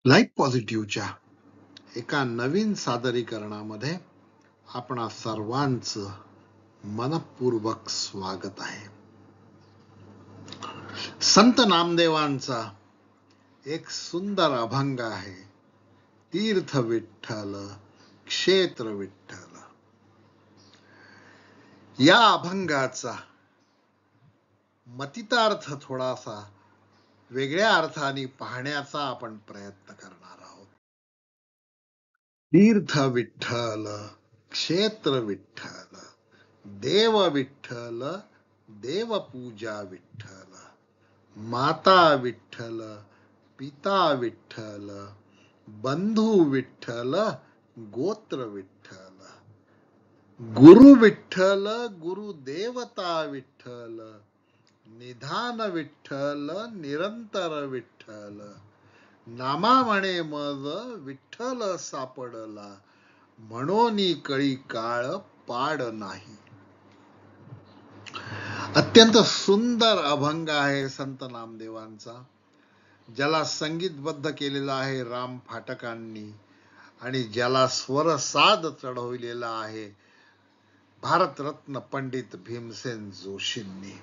Life पॉझिटिव्हच्या एका नवीन सादरीकरणामध्ये आपणा सर्वांचं मनपूर्वक स्वागत आहे. संत नामदेवांचा एक सुंदर अभंग आहे, तीर्थ विठ्ठल क्षेत्र विठ्ठल. या अभंगाचा मतितार्थ थोडासा वेगळ्या अर्थाने पाहण्याचा आपण प्रयत्न करणार आहोत. तीर्थ विठ्ठल क्षेत्र विठ्ठल, देव विठ्ठल देवपूजा विठ्ठल, माता विठ्ठल पिता विठ्ठल, बंधू विठ्ठल गोत्र विठ्ठल, गुरु विठ्ठल गुरुदेवता विठ्ठल, निधान विठ्ठल निरंतर विठ्ठल, नामा म्हणे मज विठ्ठल सापडला, म्हणोनी कळी काळ पाड नाही. अत्यंत सुंदर अभंग आहे संत नामदेवांचा, ज्याला संगीतबद्ध केलेला आहे राम फाटकांनी आणि ज्याला स्वरसाद चढवलेला आहे भारतरत्न पंडित भीमसेन जोशींनी.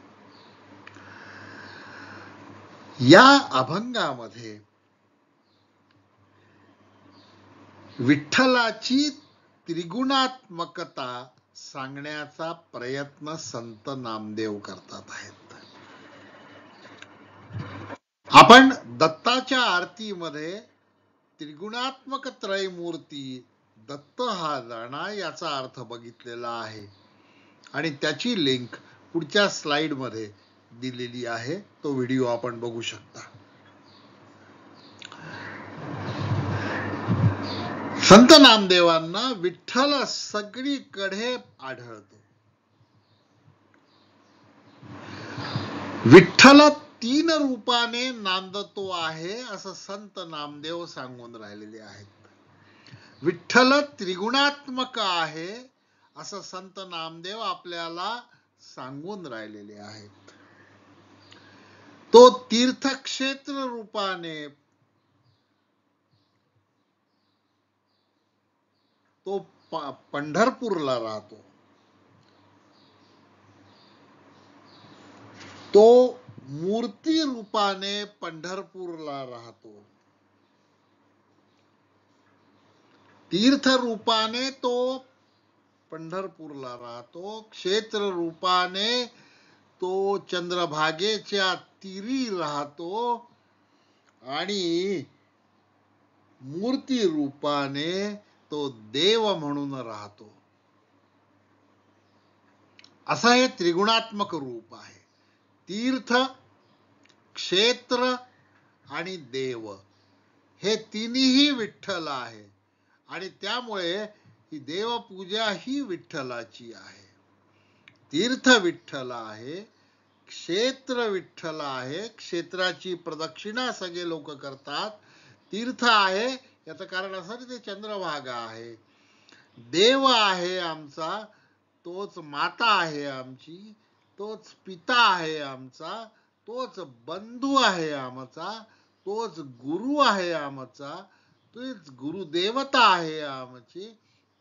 या अभंगामध्ये विठ्ठलाची त्रिगुणात्मकता सांगण्याचा प्रयत्न संत नामदेव करतात आहेत. आपण दत्ताच्या आरतीमध्ये त्रिगुणात्मक त्रयमूर्ती दत्त हा जाणा याचा अर्थ बघितलेला आहे आणि त्याची लिंक पुढच्या स्लाइड मध्ये दिलेली आहे. तो व्हिडिओ आपण बघू शकता. संत नामदेवांना विठ्ठल सगळीकडे आढळतो. विठ्ठल 3 रूपाने नांदतो आहे असं संत नामदेव सांगून राहिलेले आहेत. विठ्ठल त्रिगुणात्मक आहे असं संत नामदेव आपल्याला सांगून राहिलेले आहेत. तो तीर्थक्षेत्र रूपाने तो पंढरपूरला राहतो. तो मूर्ती रूपाने पंढरपूरला राहतो. तीर्थ रूपाने तो पंढरपूरला राहतो. क्षेत्र रूपाने तो चंद्रभागेच्या तीरी राहतो आणि मूर्ती रूपाने तो देव म्हणून राहतो. असं हे त्रिगुणात्मक रूप आहे. तीर्थ, क्षेत्र आणि देव हे तिन्ही विठ्ठल आहे आणि त्यामुळे ही देवपूजा ही विठ्ठलाची आहे. तीर्थ विठ्ठल आहे, क्षेत्र विठ्ठल आहे, क्षेत्राची प्रदक्षिणा सगळे लोक करतात. तीर्थ आहे याचं कारण असं ते चंद्रभागा आहे. देव आहे आमचा, तोच माता आहे आमची, तोच पिता आहे आमचा, तोच बंधू आहे आमचा, तोच गुरु आहे आमचा, तोच गुरुदेवता आहे आमची,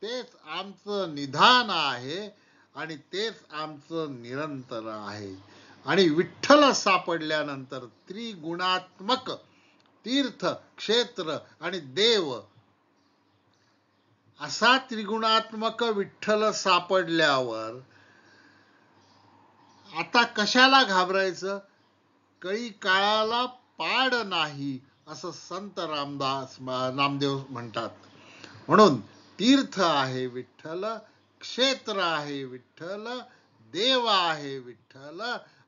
तेच आमचं निधान आहे आणि तेच आमचं निरंतर आहे. आणि विठ्ठल सापडल्यानंतर त्रिगुणात्मक तीर्थ, क्षेत्र आणि देव असा त्रिगुणात्मक विठ्ठल सापडल्यावर आता कशाला घाबरायचं? कळी काळाला पाड नाही असं संत नामदेव म्हणतात. म्हणून तीर्थ आहे विठ्ठल, क्षेत्र आहे विठ्ठल, देव आहे विठ्ठल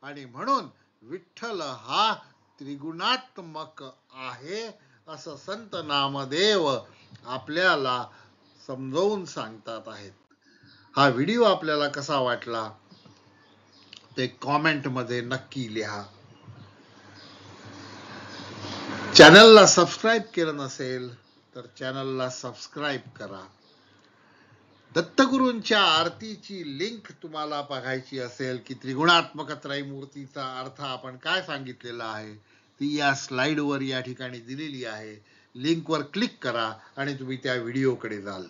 आणि म्हणून विठ्ठल हा त्रिगुणात्मक आहे असं संत नामदेव आपल्याला समजावून सांगतात आहेत. हा व्हिडिओ आपल्याला कसा वाटला ते कॉमेंट मध्ये नक्की लिहा. चॅनलला सबस्क्राईब केलं नसेल तर चॅनलला सबस्क्राईब करा. दत्तगुरूंच्या आरतीची लिंक तुम्हाला बघायची असेल की त्रिगुणात्मक त्रयमूर्तीचा अर्थ आपण काय सांगितलेला आहे ती या स्लाइडवर या ठिकाणी दिलेली आहे. लिंकवर क्लिक करा आणि तुम्ही त्या व्हिडिओकडे जाल.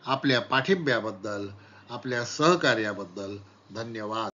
आपल्या पाठिंब्याबद्दल, आपल्या सहकार्याबद्दल धन्यवाद.